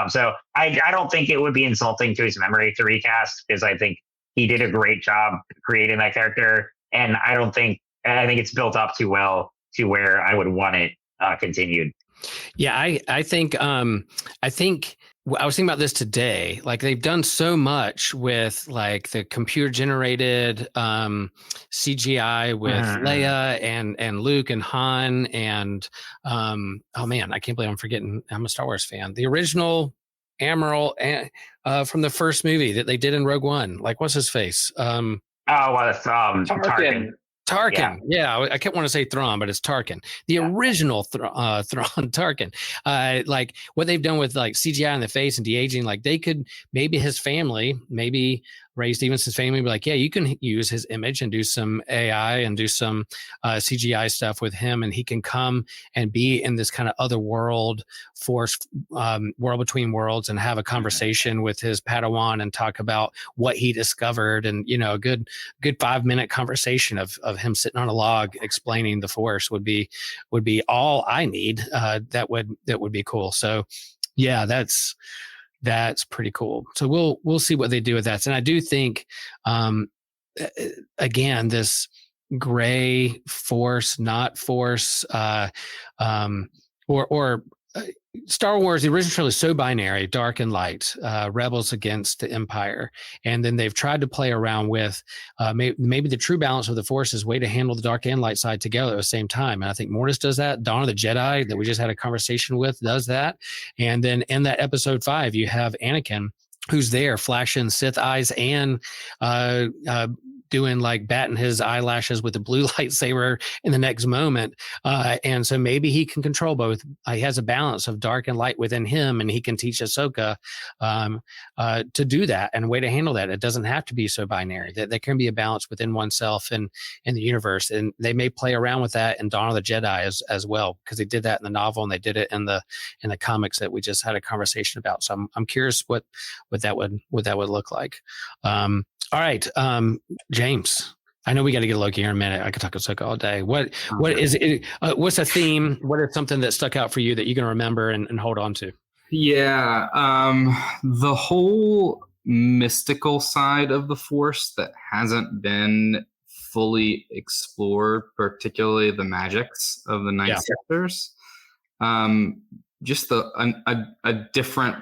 So I don't think it would be insulting to his memory to recast, because I think he did a great job creating that character. And I think it's built up too well to where I would want it continued. Yeah, I think I was thinking about this today. Like, they've done so much with like the computer generated CGI with Leia and Luke and Han and oh man, I can't believe I'm forgetting. I'm a Star Wars fan. The original Admiral from the first movie that they did in Rogue One. Like, what's his face? Tarkin. Tarkin. Yeah, I kept wanting to say Thrawn, but it's Tarkin. The original Thrawn Tarkin. Like what they've done with like CGI in the face and de-aging, like they could, maybe his family, maybe Ray Stevenson's family be like, yeah, you can use his image and do some AI and do some CGI stuff with him, and he can come and be in this kind of other world Force, world between worlds, and have a conversation with his Padawan and talk about what he discovered, and a good 5-minute conversation of him sitting on a log explaining the Force would be all I need. That would be cool. So yeah, that's pretty cool. So we'll see what they do with that. And I do think again, this gray force, not force, or Star Wars, the original trilogy is so binary, dark and light, rebels against the Empire. And then they've tried to play around with maybe the true balance of the Force is a way to handle the dark and light side together at the same time. And I think Mortis does that. Dawn of the Jedi, that we just had a conversation with, does that. And then in that episode 5, you have Anakin, who's there flashing Sith eyes and doing like batting his eyelashes with the blue lightsaber in the next moment. And so maybe he can control both. He has a balance of dark and light within him, and he can teach Ahsoka to do that and a way to handle that. It doesn't have to be so binary. That there can be a balance within oneself and in the universe. And they may play around with that in Dawn of the Jedi as well, because they did that in the novel and they did it in the comics that we just had a conversation about. So I'm curious what that would look like. All right, James. I know we got to get Loki here in a minute. I could talk Ahsoka all day. What is it? What's a theme? What is something that stuck out for you that you can remember and hold on to? Yeah, the whole mystical side of the Force that hasn't been fully explored, particularly the magics of the Night Sisters. Just a different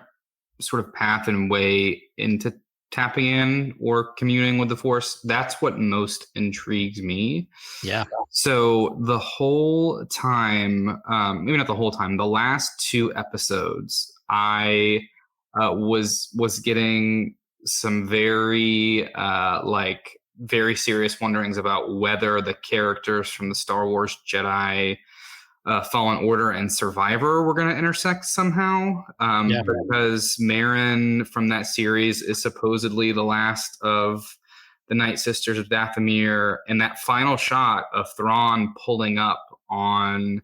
sort of path and way into tapping in or communing with the Force. That's what most intrigues me. Yeah. So the whole time, maybe not the whole time, the last 2 episodes, I was getting some very serious wonderings about whether the characters from the Star Wars Jedi Fallen Order and Survivor were going to intersect somehow, because Marin from that series is supposedly the last of the Night Sisters of Dathomir, and that final shot of Thrawn pulling up on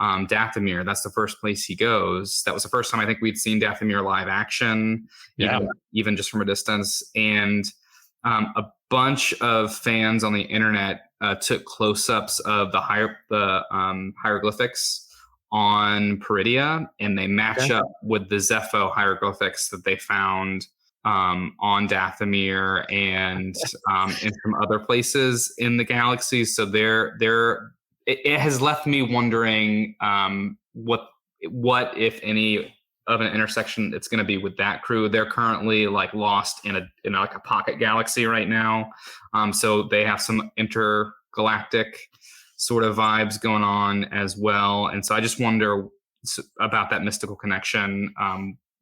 Dathomir, that's the first place he goes. That was the first time I think we'd seen Dathomir live action, even just from a distance. And a bunch of fans on the internet took close-ups of the hieroglyphics on Peridia, and they match up with the Zepho hieroglyphics that they found on Dathomir and in some other places in the galaxy. So it has left me wondering what if any of an intersection it's going to be with that crew. They're currently like lost in a pocket galaxy right now. So they have some intergalactic sort of vibes going on as well. And so I just wonder about that mystical connection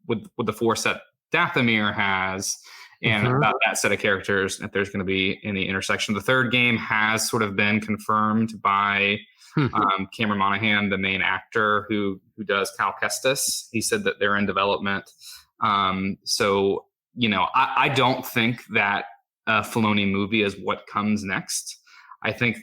with the Force that Dathomir has, and about that set of characters, if there's going to be any intersection. The third game has sort of been confirmed by Cameron Monaghan, the main actor who does Cal Kestis. He said that they're in development. So, I don't think that a Filoni movie is what comes next. I think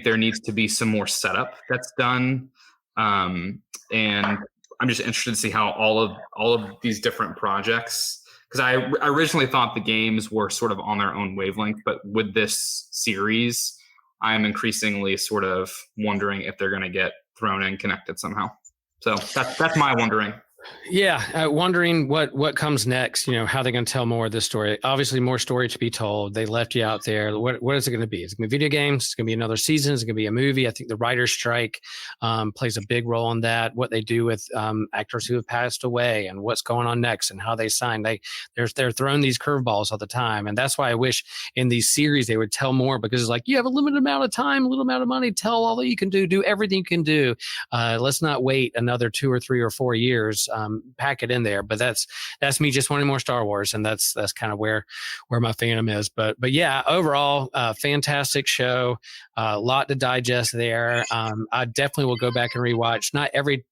there needs to be some more setup that's done. And I'm just interested to see how all of these different projects, because I originally thought the games were sort of on their own wavelength, but with this series, I'm increasingly sort of wondering if they're going to get thrown in connected somehow. So that's my wondering. Yeah, wondering what comes next. How they're going to tell more of this story. Obviously, more story to be told. They left you out there. What is it going to be? Is it going to be video games? It's going to be another season? Is it going to be a movie? I think the writer's strike plays a big role in that. What they do with actors who have passed away and what's going on next and how they sign. They're throwing these curveballs all the time, and that's why I wish in these series they would tell more, because it's like you have a limited amount of time, a little amount of money. Tell all that you can do everything you can do. Let's not wait another 2 or 3 or 4 years. Pack it in there, but that's me just wanting more Star Wars, and that's kind of where my fandom is. But yeah, overall, fantastic show. A lot to digest there. I definitely will go back and rewatch. Not every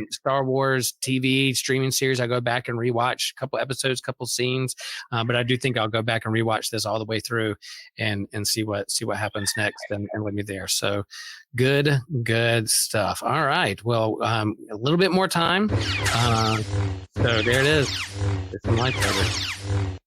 Star Wars TV streaming series I go back and rewatch a couple episodes, couple scenes, but I do think I'll go back and rewatch this all the way through and see what happens next and leave me there. So good stuff. All right, well, a little bit more time. So there it is. It's some lightsabers.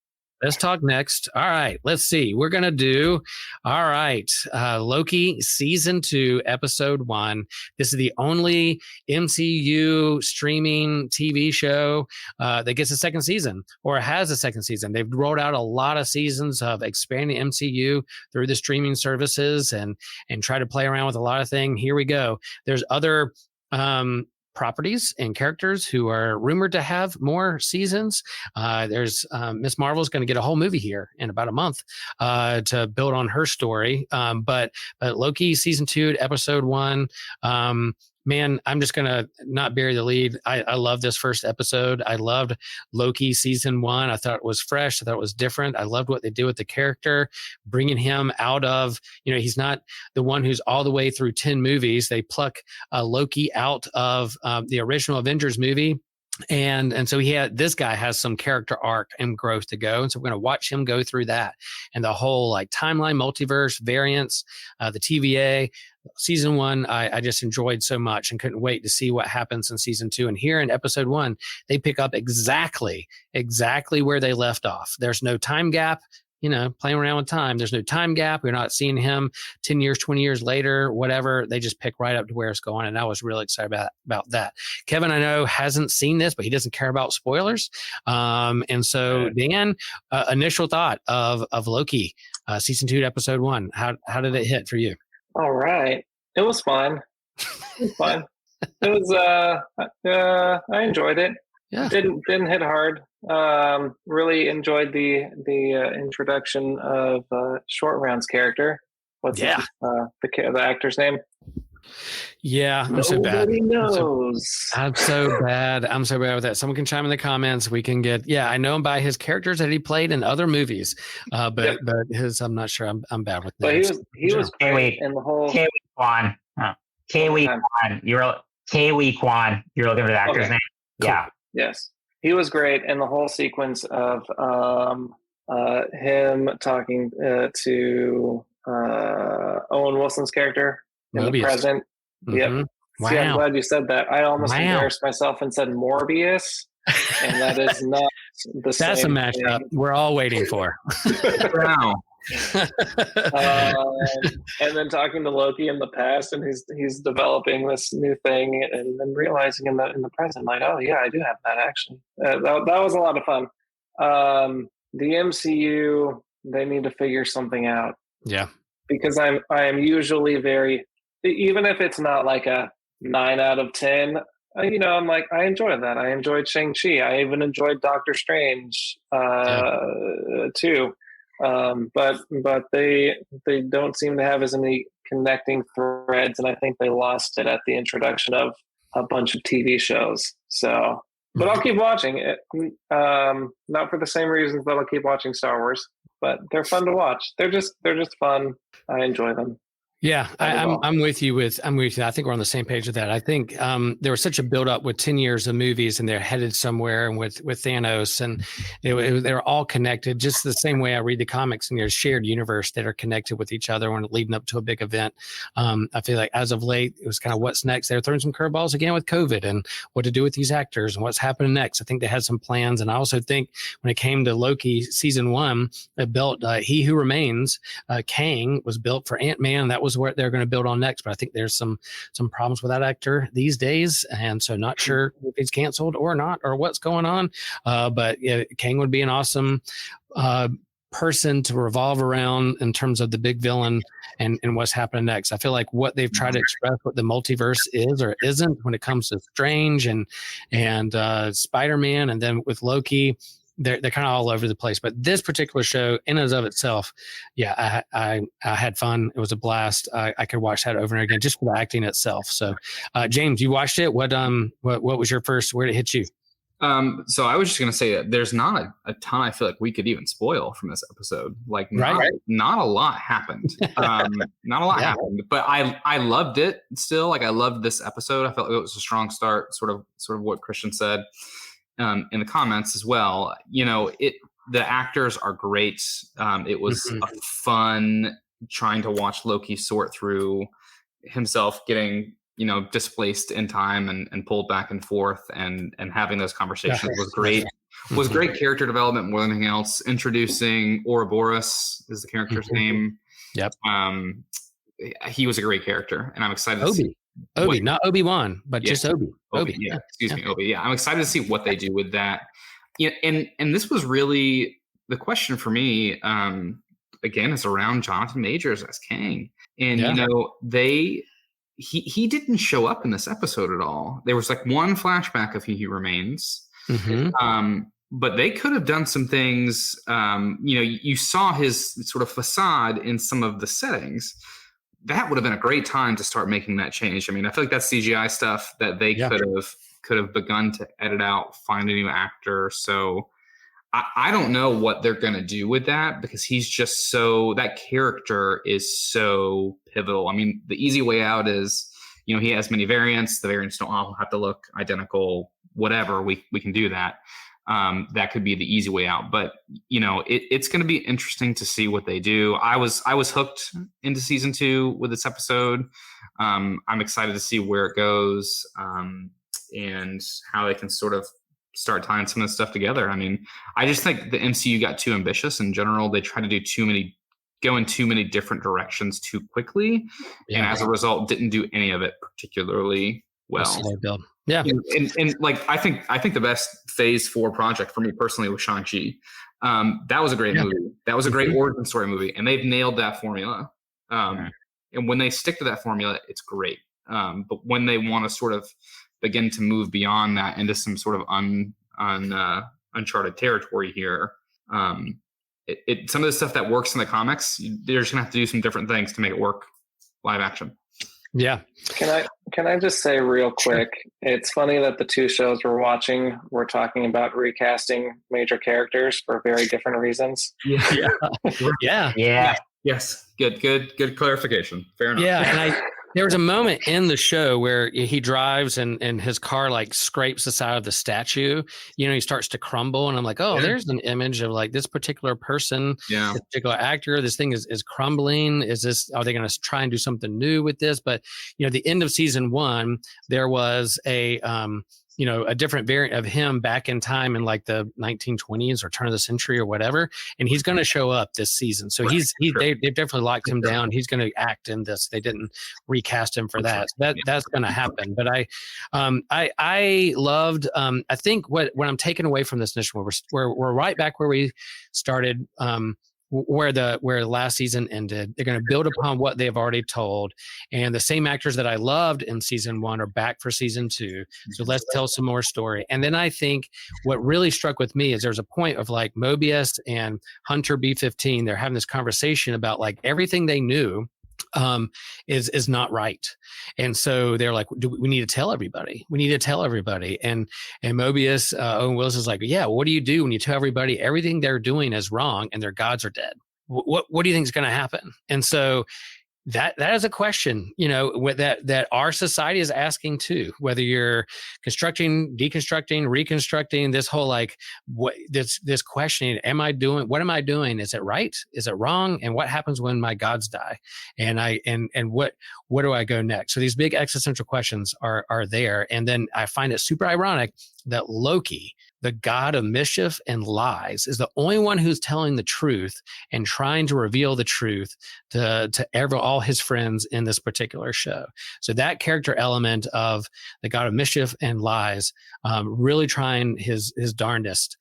Let's talk next. All right, let's see. We're going to do, all right, Loki Season 2, Episode 1. This is the only MCU streaming TV show that gets a second season or has a second season. They've rolled out a lot of seasons of expanding MCU through the streaming services and try to play around with a lot of things. Here we go. There's other properties and characters who are rumored to have more seasons. There's Miss Marvel's going to get a whole movie here in about a month to build on her story. But Loki Season 2, Episode 1. Man, I'm just going to not bury the lead. I love this first episode. I loved Loki Season 1. I thought it was fresh. I thought it was different. I loved what they did with the character, bringing him out of, he's not the one who's all the way through 10 movies. They pluck Loki out of the original Avengers movie. And so this guy has some character arc and growth to go. And so we're going to watch him go through that and the whole like timeline, multiverse, variants, the TVA. Season 1, I just enjoyed so much and couldn't wait to see what happens in Season 2. And here in Episode 1, they pick up exactly where they left off. There's no time gap. Playing around with time. There's no time gap. We're not seeing him 10 years, 20 years later, whatever. They just pick right up to where it's going. And I was really excited about that. Kevin, I know, hasn't seen this, but he doesn't care about spoilers. And so, Dan, initial thought of Loki, Season 2, Episode 1. How did it hit for you? All right. It was fun. It was I enjoyed it. Yeah. Didn't hit hard. Really enjoyed the introduction of Short Round's character. What's the actor's name? Yeah, I'm so bad. Nobody knows. I'm so bad. I'm so bad with that. Someone can chime in the comments. We can get. Yeah, I know him by his characters that he played in other movies, but his I'm not sure. I'm bad with names. But he was great in the whole. Kiwi Kwan. Kiwi Kwan. Kiwi Kwan. You're looking for the actor's name. Cool. Yeah. Yes, he was great in the whole sequence of him talking to Owen Wilson's character in Mobius. the present. Mm-hmm. Yep. Wow. See, I'm glad you said that. I almost embarrassed myself and said Morbius, and that is not the same. That's a matchup we're all waiting for. Wow. And then talking to Loki in the past, and he's developing this new thing, and then realizing in the present, like, oh yeah, I do have that actually. That was a lot of fun. The MCU, they need to figure something out. Yeah, because I am usually very, even if it's not like a 9 out of 10. I'm like, I enjoyed that. I enjoyed Shang-Chi. I even enjoyed Doctor Strange too. But they don't seem to have as many connecting threads, and I think they lost it at the introduction of a bunch of TV shows. So, but I'll keep watching it. Not for the same reasons that I'll keep watching Star Wars, but they're fun to watch. They're just fun. I enjoy them. Yeah, I'm with you. I think we're on the same page with that. I think there was such a buildup with 10 years of movies, and they're headed somewhere, and with Thanos, and they're all connected, just the same way I read the comics, and there's shared universe that are connected with each other when leading up to a big event. I feel like as of late, it was kind of what's next. They're throwing some curveballs again with COVID and what to do with these actors and what's happening next. I think they had some plans, and I also think when it came to Loki Season 1, it built He Who Remains. Kang was built for Ant-Man. That was what they're going to build on next, but I think there's some problems with that actor these days, and so not sure if he's canceled or not or what's going on. But yeah, Kang would be an awesome person to revolve around in terms of the big villain and what's happening next. I feel like what they've tried to express what the multiverse is or isn't when it comes to Strange and Spider-Man, and then with Loki, they're kind of all over the place. But this particular show, in and of itself, yeah, I had fun. It was a blast. I could watch that over and again just for the acting itself. So, James, you watched it. What was your first? Where did it hit you? So I was just going to say that there's not a ton I feel like we could even spoil from this episode. Like not a lot happened. Not a lot happened, but I loved it still. Like I loved this episode. I felt like it was a strong start, sort of what Christian said in the comments as well. The actors are great. It was a fun trying to watch Loki sort through himself getting displaced in time and pulled back and forth and having those conversations was great. was great character development more than anything else. Introducing Ouroboros is the character's name. Yep. He was a great character, and I'm excited to see. Obi, not Obi-Wan, but just Obi. Obi. Yeah, excuse me, Obi. Yeah, I'm excited to see what they do with that. Yeah, and this was really the question for me. Again, is around Jonathan Majors as Kang, and he didn't show up in this episode at all. There was like one flashback of He Remains. But they could have done some things. You saw his sort of facade in some of the settings. That would have been a great time to start making that change. I mean, I feel like that's CGI stuff that they could have begun to edit out, find a new actor. So I don't know what they're going to do with that, because he's just that character is so pivotal. I mean, the easy way out is, he has many variants. The variants don't all have to look identical, whatever. We can do that. That could be the easy way out, but it's going to be interesting to see what they do. I was hooked into season 2 with this episode. I'm excited to see where it goes, and how they can sort of start tying some of this stuff together. I mean, I just think the MCU got too ambitious in general. They tried to go in too many different directions too quickly, and as a result, didn't do any of it particularly well. Yeah, and like I think the best Phase 4 project for me personally was Shang-Chi. That was a great movie. That was a great origin story movie, and they've nailed that formula. And when they stick to that formula, it's great. But when they want to sort of begin to move beyond that into some sort of uncharted territory here, some of the stuff that works in the comics, they're just gonna have to do some different things to make it work live action. Yeah. Can I just say real quick, it's funny that the 2 shows we're watching, we're talking about recasting major characters for very different reasons. Yeah. Yes. Good clarification. Fair enough. Yeah. And there was a moment in the show where he drives and his car like scrapes the side of the statue. He starts to crumble, and I'm like, there's an image of like this particular person, this particular actor. This thing is crumbling. Are they going to try and do something new with this? But the end of season 1, there was a different variant of him back in time in like the 1920s or turn of the century or whatever. And he's going to show up this season. So they've definitely locked him down. He's going to act in this. They didn't recast him for that. So that's going to happen. But I loved, I think what I'm taking away from this initial, we're right back where we started, where last season ended. They're going to build upon what they've already told, and the same actors that I loved in season 1 are back for season 2. So let's tell some more story. And then I think what really struck with me is there's a point of like Mobius and Hunter B-15. They're having this conversation about like everything they knew is not right. And so they're like, we need to tell everybody. And Mobius, Owen Wilson is like, what do you do when you tell everybody everything they're doing is wrong and their gods are dead? What do you think is going to happen? And so that is a question, that our society is asking too, whether you're constructing, deconstructing, reconstructing, this whole like this questioning, what am I doing? Is it right? Is it wrong? And what happens when my gods die? And where do I go next? So these big existential questions are there. And then I find it super ironic that Loki, the god of mischief and lies, is the only one who's telling the truth and trying to reveal the truth to all his friends in this particular show. So that character element of the god of mischief and lies, really trying his darndest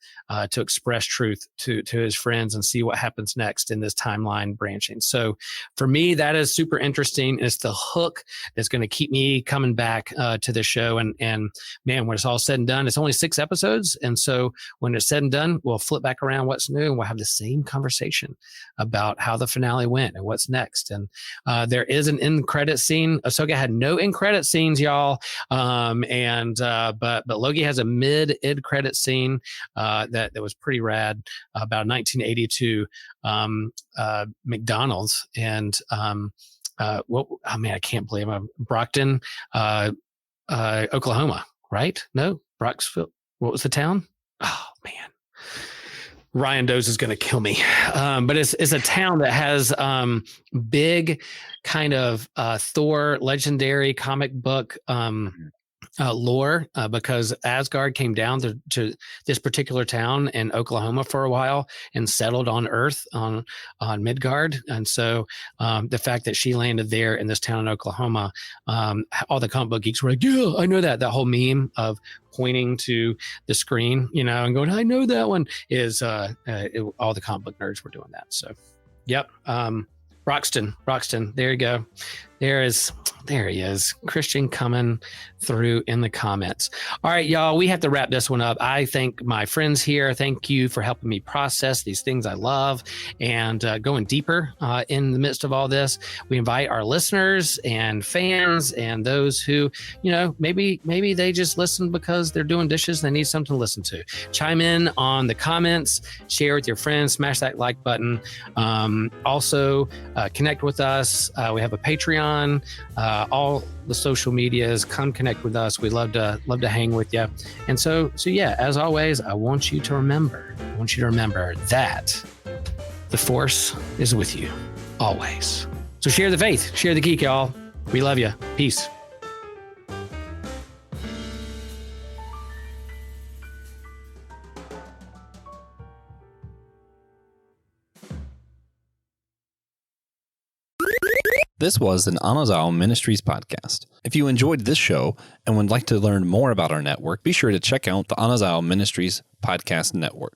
to express truth to his friends and see what happens next in this timeline branching. So for me, that is super interesting. It's the hook that's going to keep me coming back to the show. And man, when it's all said and done, it's only 6 episodes. And so when it's said and done, we'll flip back around what's new, and we'll have the same conversation about how the finale went and what's next. And there is an end credit scene. Ahsoka had no end credit scenes, y'all. But Loki has a mid credit scene that was pretty rad about 1982 McDonald's and I can't believe I'm Brockton, Oklahoma, right? No, Brocksville. What was the town? Oh man, Ryan Doze is going to kill me. But it's a town that has big kind of Thor legendary comic book lore because Asgard came down to this particular town in Oklahoma for a while and settled on Earth on Midgard. And so the fact that she landed there in this town in Oklahoma, all the comic book geeks were like, yeah, I know that. That whole meme of pointing to the screen, and going, I know that one is all the comic book nerds were doing that. So, yep. Roxton, there you go. There he is. Christian coming through in the comments. All right, y'all, we have to wrap this one up. I thank my friends here. Thank you for helping me process these things I love and going deeper in the midst of all this. We invite our listeners and fans and those who, maybe they just listen because they're doing dishes and they need something to listen to. Chime in on the comments, share with your friends, smash that like button. Also, connect with us. We have a Patreon. All the social medias, come connect with us. We love to hang with you. And so yeah, as always, I want you to remember that the Force is with you always. So share the faith, share the geek, y'all. We love you. Peace. This was an Anazao Ministries podcast. If you enjoyed this show and would like to learn more about our network, be sure to check out the Anazao Ministries Podcast Network.